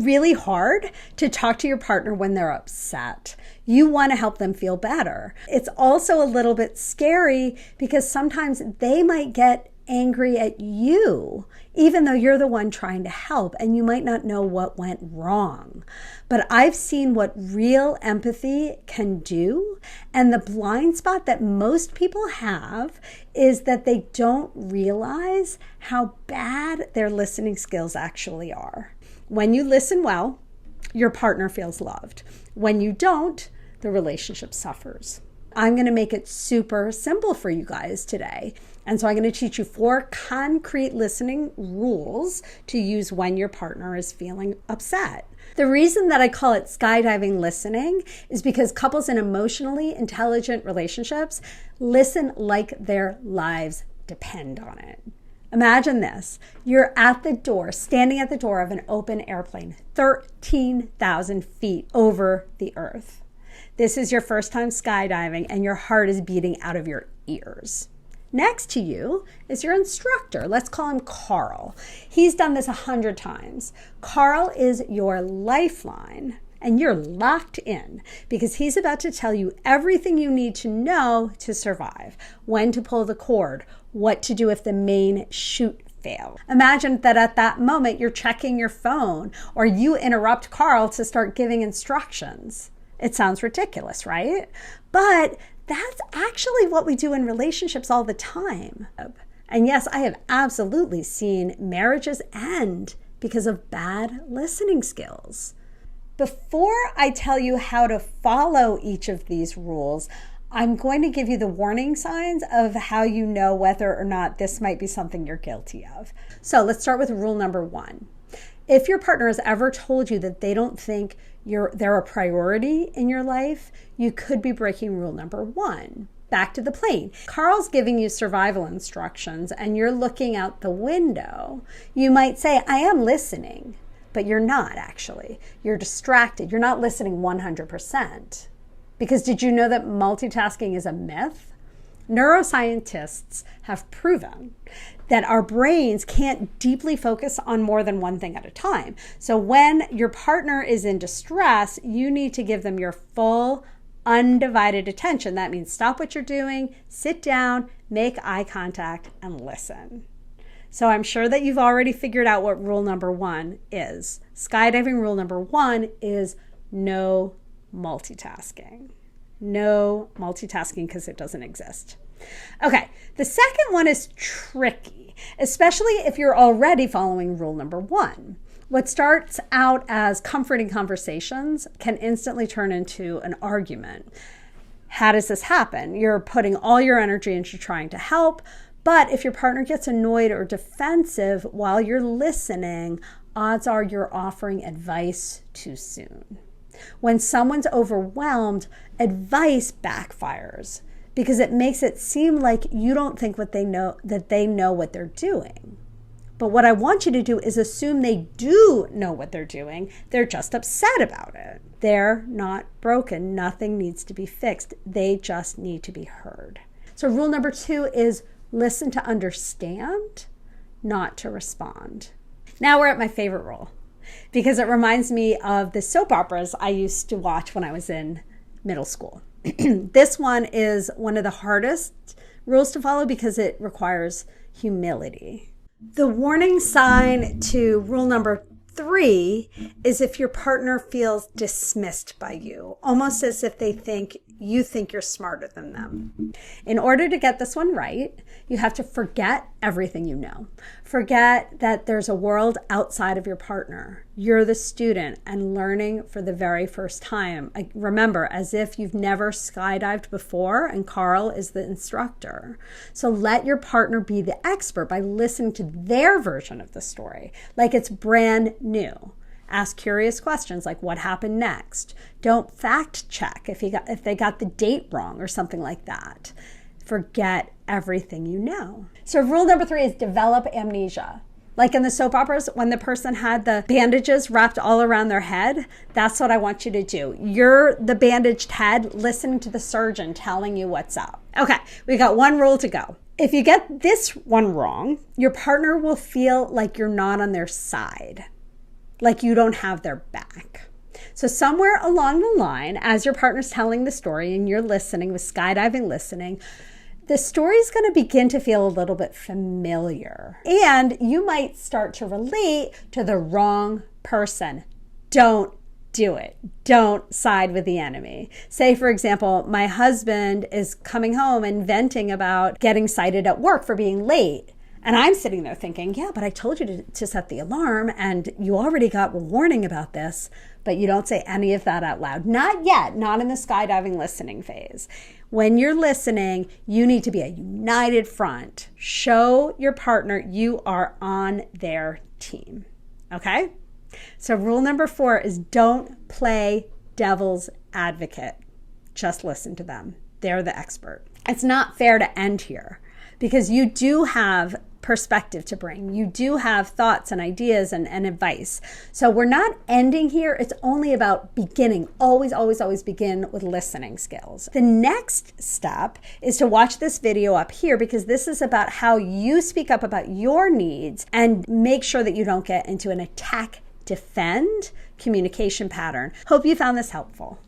really hard to talk to your partner when they're upset. You want to help them feel better. It's also a little bit scary because sometimes they might get angry at you, even though you're the one trying to help, and you might not know what went wrong. But I've seen what real empathy can do, and the blind spot that most people have is that they don't realize how bad their listening skills actually are. When you listen well, your partner feels loved. When you don't, the relationship suffers. I'm going to make it super simple for you guys today. And so I'm going to teach you 4 concrete listening rules to use when your partner is feeling upset. The reason that I call it skydiving listening is because couples in emotionally intelligent relationships listen like their lives depend on it. Imagine this. You're at the door, standing at the door of an open airplane, 13,000 feet over the earth. This is your first time skydiving and your heart is beating out of your ears. Next to you is your instructor. Let's call him Carl. He's done this 100 times. Carl is your lifeline, and you're locked in because he's about to tell you everything you need to know to survive, when to pull the cord, what to do if the main chute fails. Imagine that at that moment you're checking your phone or you interrupt Carl to start giving instructions. It sounds ridiculous, right? But that's actually what we do in relationships all the time. And yes, I have absolutely seen marriages end because of bad listening skills. Before I tell you how to follow each of these rules, I'm going to give you the warning signs of how you know whether or not this might be something you're guilty of. So let's start with rule number 1. If your partner has ever told you that they don't think they're a priority in your life, you could be breaking rule number 1. Back to the plane. Carl's giving you survival instructions and you're looking out the window. You might say, I am listening, but you're not actually. You're distracted. You're not listening 100%. Because did you know that multitasking is a myth? Neuroscientists have proven that our brains can't deeply focus on more than one thing at a time. So when your partner is in distress, you need to give them your full, undivided attention. That means stop what you're doing, sit down, make eye contact, and listen. So I'm sure that you've already figured out what rule number 1 is. Skydiving rule number 1 is no multitasking. No multitasking because it doesn't exist. Okay, the second one is tricky, especially if you're already following rule number 1. What starts out as comforting conversations can instantly turn into an argument. How does this happen? You're putting all your energy into trying to help, but if your partner gets annoyed or defensive while you're listening, odds are you're offering advice too soon. When someone's overwhelmed, advice backfires because it makes it seem like you don't think that they know what they're doing. But what I want you to do is assume they do know what they're doing. They're just upset about it. They're not broken. Nothing needs to be fixed. They just need to be heard. So rule number 2 is listen to understand, not to respond. Now we're at my favorite rule, because it reminds me of the soap operas I used to watch when I was in middle school. This one is one of the hardest rules to follow because it requires humility. The warning sign to rule number 3 is if your partner feels dismissed by you, almost as if you think you're smarter than them. In order to get this one right, you have to forget everything you know. Forget that there's a world outside of your partner. You're the student and learning for the very first time. Remember, as if you've never skydived before and Carl is the instructor. So let your partner be the expert by listening to their version of the story, like it's brand new. Ask curious questions like what happened next. Don't fact check if they got the date wrong or something like that. Forget everything you know. So rule number 3 is develop amnesia. Like in the soap operas, when the person had the bandages wrapped all around their head, that's what I want you to do. You're the bandaged head listening to the surgeon telling you what's up. Okay, we got one rule to go. If you get this one wrong, your partner will feel like you're not on their side. like you don't have their back. So somewhere along the line, as your partner's telling the story and you're listening with skydiving listening, the story is going to begin to feel a little bit familiar. And you might start to relate to the wrong person. Don't do it. Don't side with the enemy. Say, for example, my husband is coming home and venting about getting cited at work for being late. And I'm sitting there thinking, yeah, but I told you to set the alarm and you already got a warning about this, but you don't say any of that out loud. Not yet, not in the skydiving listening phase. When you're listening, you need to be a united front. Show your partner you are on their team, okay? So rule number 4 is don't play devil's advocate. Just listen to them. They're the expert. It's not fair to end here because you do have perspective to bring. You do have thoughts and ideas and advice. So we're not ending here. It's only about beginning. Always, always, always begin with listening skills. The next step is to watch this video up here because this is about how you speak up about your needs and make sure that you don't get into an attack defend communication pattern. Hope you found this helpful.